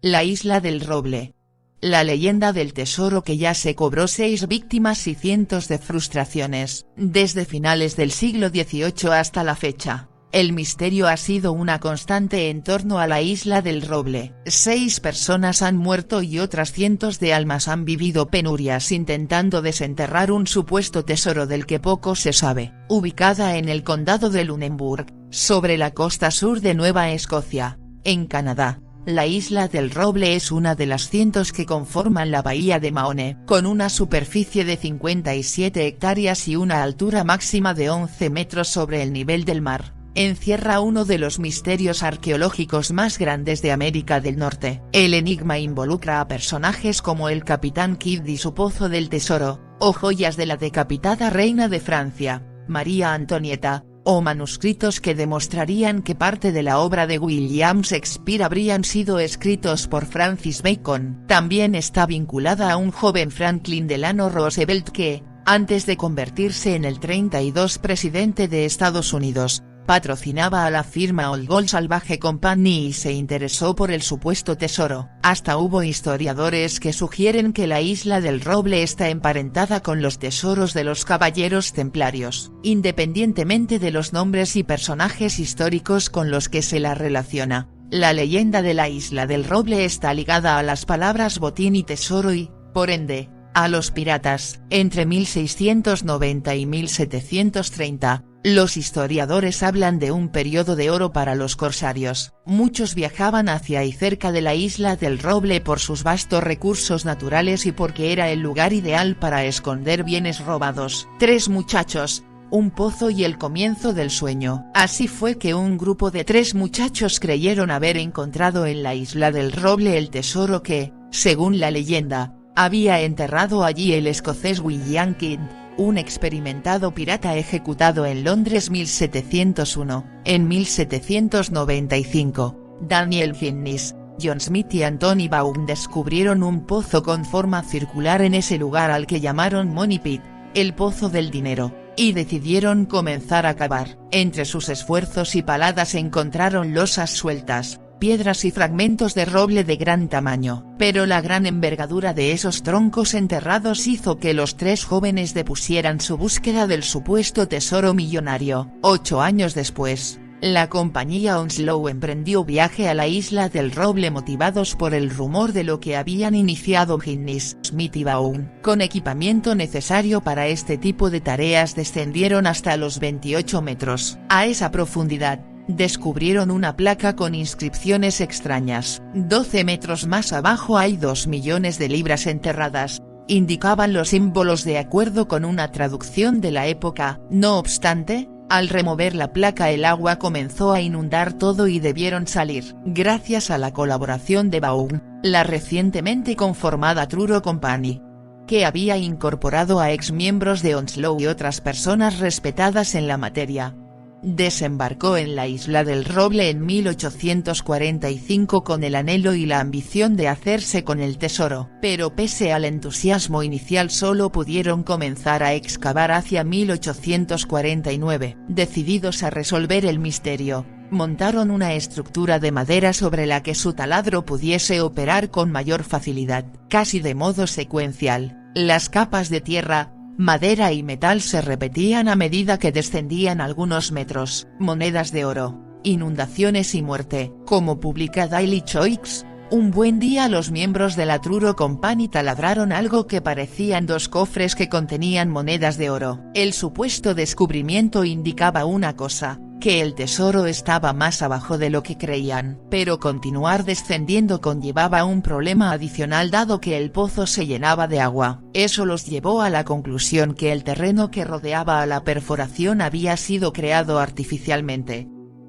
La isla del Roble. La leyenda del tesoro que ya se cobró 6 víctimas y cientos de frustraciones. Desde finales del siglo XVIII hasta la fecha, el misterio ha sido una constante en torno a la isla del Roble. 6 personas han muerto y otras cientos de almas han vivido penurias intentando desenterrar un supuesto tesoro del que poco se sabe. Ubicada en el condado de Lunenburg, sobre la costa sur de Nueva Escocia, en Canadá, la isla del Roble es una de las cientos que conforman la bahía de Mahone, con una superficie de 57 hectáreas y una altura máxima de 11 metros sobre el nivel del mar. Encierra uno de los misterios arqueológicos más grandes de América del Norte. El enigma involucra a personajes como el Capitán Kidd y su pozo del tesoro, o joyas de la decapitada reina de Francia, María Antonieta, o manuscritos que demostrarían que parte de la obra de William Shakespeare habrían sido escritos por Francis Bacon. También está vinculada a un joven Franklin Delano Roosevelt que, antes de convertirse en el 32 presidente de Estados Unidos, patrocinaba a la firma Old Gold Salvage Company y se interesó por el supuesto tesoro. Hasta hubo historiadores que sugieren que la isla del Roble está emparentada con los tesoros de los caballeros templarios. Independientemente de los nombres y personajes históricos con los que se la relaciona, la leyenda de la isla del Roble está ligada a las palabras botín y tesoro y, por ende, a los piratas. Entre 1690 y 1730, los historiadores hablan de un periodo de oro para los corsarios. Muchos viajaban hacia y cerca de la isla del Roble por sus vastos recursos naturales y porque era el lugar ideal para esconder bienes robados. 3 muchachos, un pozo y el comienzo del sueño. Así fue que un grupo de 3 muchachos creyeron haber encontrado en la isla del Roble el tesoro que, según la leyenda, había enterrado allí el escocés William Kidd, un experimentado pirata ejecutado en Londres 1701. En 1795, Daniel Finnis, John Smith y Anthony Baum descubrieron un pozo con forma circular en ese lugar al que llamaron Money Pit, el pozo del dinero, y decidieron comenzar a cavar. Entre sus esfuerzos y paladas encontraron losas sueltas, piedras y fragmentos de roble de gran tamaño. Pero la gran envergadura de esos troncos enterrados hizo que los 3 jóvenes depusieran su búsqueda del supuesto tesoro millonario. 8 años después, la compañía Onslow emprendió viaje a la isla del Roble motivados por el rumor de lo que habían iniciado Finnis, Smith y Baum. Con equipamiento necesario para este tipo de tareas descendieron hasta los 28 metros. A esa profundidad, descubrieron una placa con inscripciones extrañas. 12 metros más abajo hay 2 millones de libras enterradas, indicaban los símbolos de acuerdo con una traducción de la época. No obstante, al remover la placa el agua comenzó a inundar todo y debieron salir. Gracias a la colaboración de Baum, la recientemente conformada Truro Company, que había incorporado a exmiembros de Onslow y otras personas respetadas en la materia, desembarcó en la isla del Roble en 1845 con el anhelo y la ambición de hacerse con el tesoro. Pero pese al entusiasmo inicial solo pudieron comenzar a excavar hacia 1849. Decididos a resolver el misterio, montaron una estructura de madera sobre la que su taladro pudiese operar con mayor facilidad. Casi de modo secuencial, las capas de tierra, madera y metal se repetían a medida que descendían algunos metros. Monedas de oro, inundaciones y muerte. Como publica Daily Choice, un buen día los miembros de la Truro Company taladraron algo que parecían 2 cofres que contenían monedas de oro. El supuesto descubrimiento indicaba una cosa, que el tesoro estaba más abajo de lo que creían. Pero continuar descendiendo conllevaba un problema adicional dado que el pozo se llenaba de agua. Eso los llevó a la conclusión que el terreno que rodeaba a la perforación había sido creado artificialmente,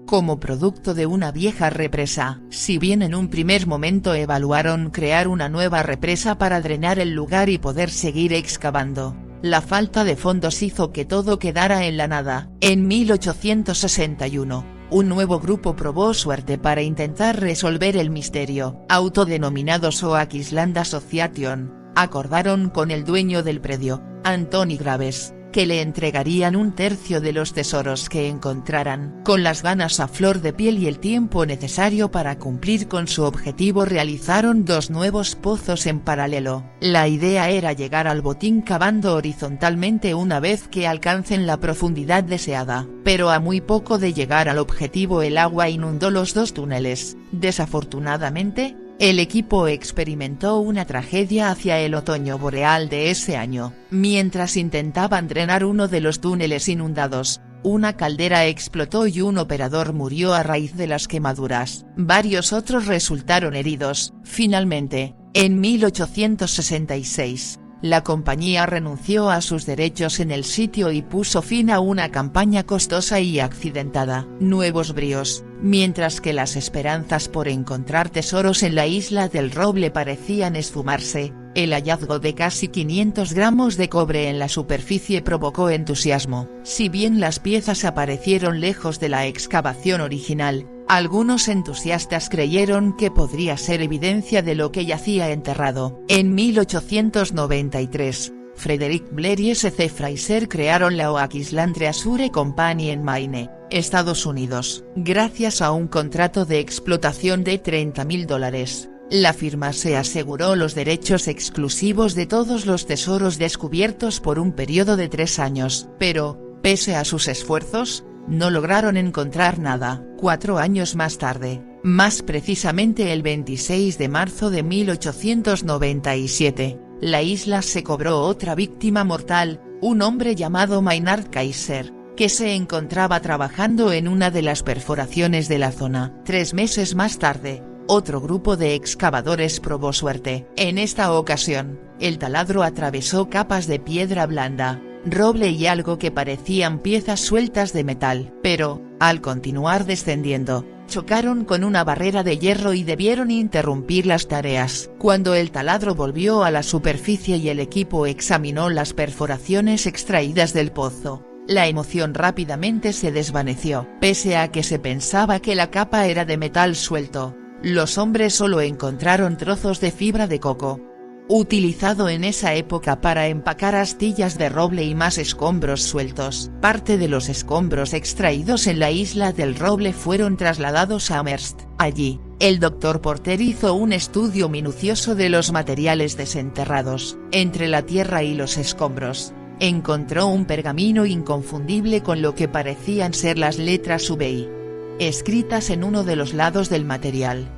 como producto de una vieja represa. Si bien en un primer momento evaluaron crear una nueva represa para drenar el lugar y poder seguir excavando, la falta de fondos hizo que todo quedara en la nada. En 1861, un nuevo grupo probó suerte para intentar resolver el misterio. Autodenominados Oak Island Association, acordaron con el dueño del predio, Anthony Graves, que le entregarían un tercio de los tesoros que encontraran. Con las ganas a flor de piel y el tiempo necesario para cumplir con su objetivo, realizaron 2 nuevos pozos en paralelo. La idea era llegar al botín cavando horizontalmente una vez que alcancen la profundidad deseada, pero a muy poco de llegar al objetivo el agua inundó los 2 túneles. Desafortunadamente, el equipo experimentó una tragedia hacia el otoño boreal de ese año. Mientras intentaban drenar uno de los túneles inundados, una caldera explotó y un operador murió a raíz de las quemaduras. Varios otros resultaron heridos. Finalmente, en 1866, la compañía renunció a sus derechos en el sitio y puso fin a una campaña costosa y accidentada. Nuevos bríos. Mientras que las esperanzas por encontrar tesoros en la isla del Roble parecían esfumarse, el hallazgo de casi 500 gramos de cobre en la superficie provocó entusiasmo. Si bien las piezas aparecieron lejos de la excavación original, algunos entusiastas creyeron que podría ser evidencia de lo que yacía enterrado. En 1893, Frederick Blair y S.C. Fraser crearon la Oak Island Treasure Company en Maine, Estados Unidos. Gracias a un contrato de explotación de $30.000, la firma se aseguró los derechos exclusivos de todos los tesoros descubiertos por un periodo de 3 años. Pero, pese a sus esfuerzos, no lograron encontrar nada. 4 años más tarde, más precisamente el 26 de marzo de 1897, la isla se cobró otra víctima mortal, un hombre llamado Maynard Kaiser, que se encontraba trabajando en una de las perforaciones de la zona. 3 meses más tarde, otro grupo de excavadores probó suerte. En esta ocasión, el taladro atravesó capas de piedra blanda, roble y algo que parecían piezas sueltas de metal. Pero, al continuar descendiendo, chocaron con una barrera de hierro y debieron interrumpir las tareas. Cuando el taladro volvió a la superficie y el equipo examinó las perforaciones extraídas del pozo, la emoción rápidamente se desvaneció. Pese a que se pensaba que la capa era de metal suelto, los hombres solo encontraron trozos de fibra de coco, utilizado en esa época para empacar astillas de roble y más escombros sueltos. Parte de los escombros extraídos en la isla del Roble fueron trasladados a Amherst. Allí, el Dr. Porter hizo un estudio minucioso de los materiales desenterrados. Entre la tierra y los escombros, encontró un pergamino inconfundible con lo que parecían ser las letras VI, escritas en uno de los lados del material,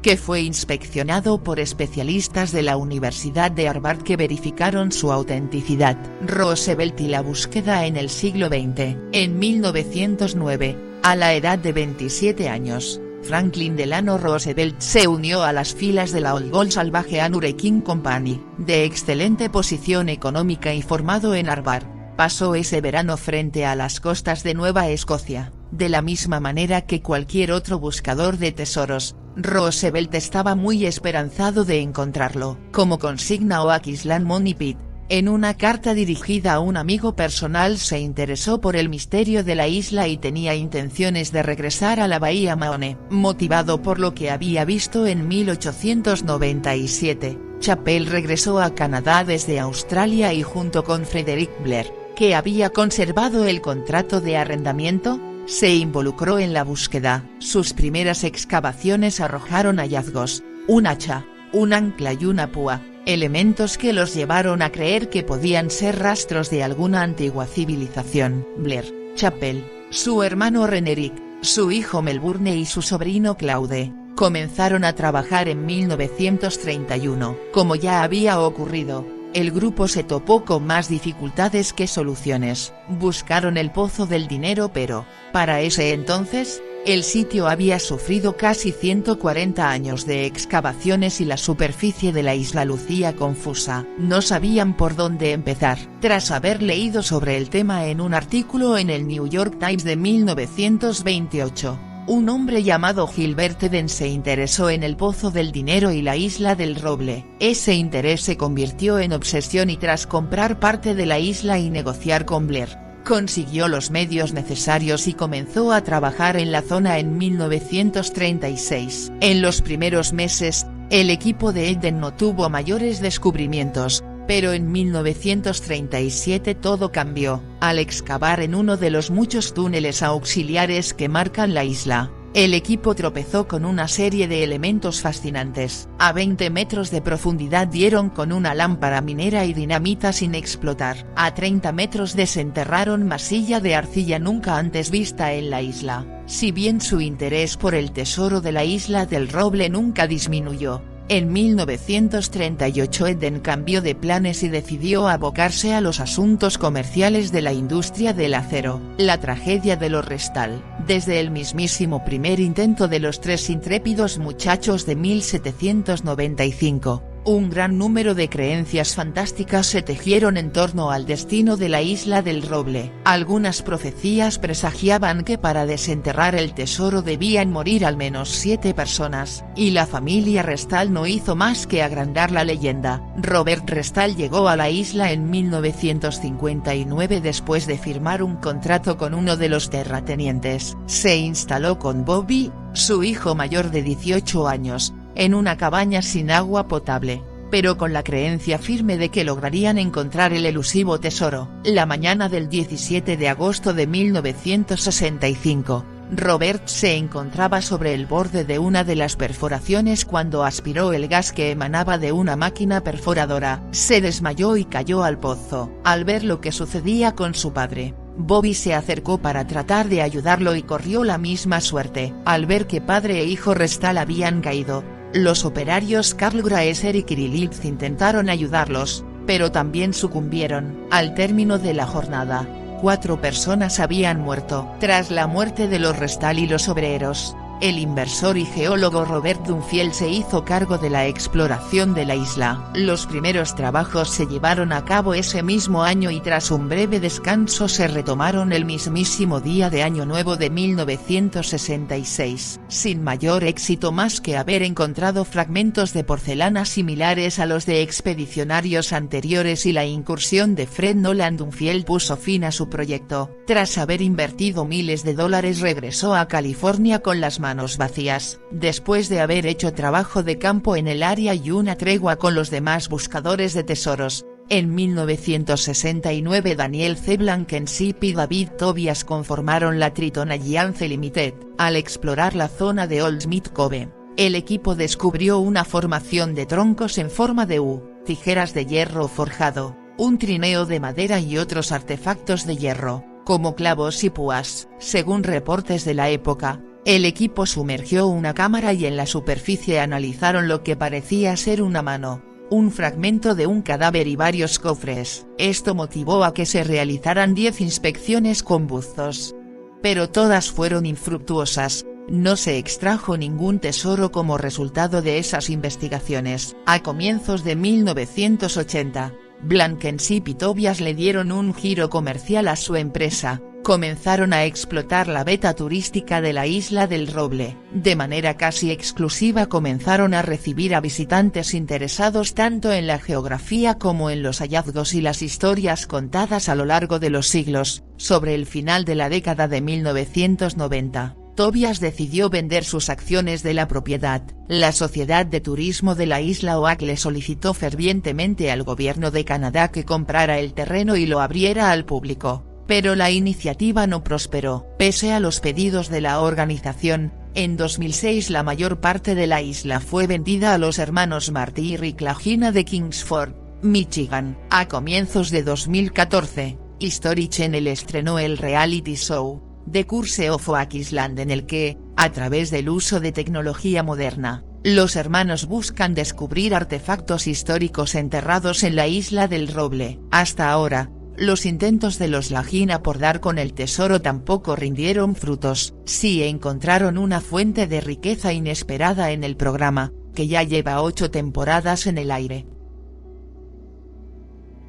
que fue inspeccionado por especialistas de la Universidad de Harvard que verificaron su autenticidad. Roosevelt y la búsqueda en el siglo XX. En 1909, a la edad de 27 años, Franklin Delano Roosevelt se unió a las filas de la Old Gold Salvage and Wrecking Company. De excelente posición económica y formado en Harvard, pasó ese verano frente a las costas de Nueva Escocia. De la misma manera que cualquier otro buscador de tesoros, Roosevelt estaba muy esperanzado de encontrarlo. Como consigna Oak Island Money Pit, en una carta dirigida a un amigo personal, se interesó por el misterio de la isla y tenía intenciones de regresar a la bahía Mahone. Motivado por lo que había visto en 1897, Chappell regresó a Canadá desde Australia y junto con Frederick Blair, que había conservado el contrato de arrendamiento, se involucró en la búsqueda. Sus primeras excavaciones arrojaron hallazgos: un hacha, un ancla y una púa, elementos que los llevaron a creer que podían ser rastros de alguna antigua civilización. Blair, Chappell, su hermano Renerick, su hijo Melbourne y su sobrino Claude, comenzaron a trabajar en 1931. Como ya había ocurrido, el grupo se topó con más dificultades que soluciones. Buscaron el Pozo del Dinero, pero, para ese entonces, el sitio había sufrido casi 140 años de excavaciones y la superficie de la isla lucía confusa. No sabían por dónde empezar. Tras haber leído sobre el tema en un artículo en el New York Times de 1928, un hombre llamado Gilbert Eden se interesó en el Pozo del Dinero y la isla del Roble. Ese interés se convirtió en obsesión y tras comprar parte de la isla y negociar con Blair, consiguió los medios necesarios y comenzó a trabajar en la zona en 1936. En los primeros meses, el equipo de Eden no tuvo mayores descubrimientos, Pero en 1937 todo cambió, al excavar en uno de los muchos túneles auxiliares que marcan la isla. El equipo tropezó con una serie de elementos fascinantes. A 20 metros de profundidad dieron con una lámpara minera y dinamita sin explotar. A 30 metros desenterraron masilla de arcilla nunca antes vista en la isla. Si bien su interés por el tesoro de la isla del Roble nunca disminuyó, en 1938 Eden cambió de planes y decidió abocarse a los asuntos comerciales de la industria del acero. La tragedia de los Restal. Desde el mismísimo primer intento de los tres intrépidos muchachos de 1795, un gran número de creencias fantásticas se tejieron en torno al destino de la isla del Roble. Algunas profecías presagiaban que para desenterrar el tesoro debían morir al menos 7 personas, y la familia Restal no hizo más que agrandar la leyenda. Robert Restal llegó a la isla en 1959 después de firmar un contrato con uno de los terratenientes. Se instaló con Bobby, su hijo mayor de 18 años, en una cabaña sin agua potable, pero con la creencia firme de que lograrían encontrar el elusivo tesoro. La mañana del 17 de agosto de 1965, Robert se encontraba sobre el borde de una de las perforaciones cuando aspiró el gas que emanaba de una máquina perforadora. Se desmayó y cayó al pozo. Al ver lo que sucedía con su padre, Bobby se acercó para tratar de ayudarlo y corrió la misma suerte. Al ver que padre e hijo Restal habían caído, los operarios Karl Graeser y Kirillitz intentaron ayudarlos, pero también sucumbieron. Al término de la jornada, 4 personas habían muerto. Tras la muerte de los Restal y los obreros, el inversor y geólogo Robert Dunfield se hizo cargo de la exploración de la isla. Los primeros trabajos se llevaron a cabo ese mismo año y tras un breve descanso se retomaron el mismísimo día de Año Nuevo de 1966, sin mayor éxito más que haber encontrado fragmentos de porcelana similares a los de expedicionarios anteriores y la incursión de Fred Nolan. Dunfield puso fin a su proyecto. Tras haber invertido miles de dólares regresó a California con las manos vacías, después de haber hecho trabajo de campo en el área y una tregua con los demás buscadores de tesoros. En 1969 Daniel C. Blankenship y David Tobias conformaron la Triton Alliance Limited. Al explorar la zona de Old Smith Cove, el equipo descubrió una formación de troncos en forma de U, tijeras de hierro forjado, un trineo de madera y otros artefactos de hierro, como clavos y púas. Según reportes de la época, el equipo sumergió una cámara y en la superficie analizaron lo que parecía ser una mano, un fragmento de un cadáver y varios cofres. Esto motivó a que se realizaran 10 inspecciones con buzos. Pero todas fueron infructuosas, no se extrajo ningún tesoro como resultado de esas investigaciones. A comienzos de 1980, Blankenship y Tobias le dieron un giro comercial a su empresa. Comenzaron a explotar la veta turística de la isla del Roble. De manera casi exclusiva comenzaron a recibir a visitantes interesados tanto en la geografía como en los hallazgos y las historias contadas a lo largo de los siglos. Sobre el final de la década de 1990, Tobias decidió vender sus acciones de la propiedad. La Sociedad de Turismo de la isla Oak le solicitó fervientemente al gobierno de Canadá que comprara el terreno y lo abriera al público. Pero la iniciativa no prosperó. Pese a los pedidos de la organización, en 2006 la mayor parte de la isla fue vendida a los hermanos Marty y Rick Lagina de Kingsford, Michigan. A comienzos de 2014, History Channel estrenó el reality show, The Curse of Oak Island, en el que, a través del uso de tecnología moderna, los hermanos buscan descubrir artefactos históricos enterrados en la isla del Roble. Hasta ahora, los intentos de los Lagina por dar con el tesoro tampoco rindieron frutos. Sí encontraron una fuente de riqueza inesperada en el programa, que ya lleva 8 temporadas en el aire.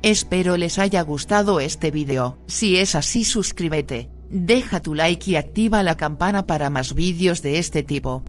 Espero les haya gustado este vídeo. Si es así, suscríbete, deja tu like y activa la campana para más vídeos de este tipo.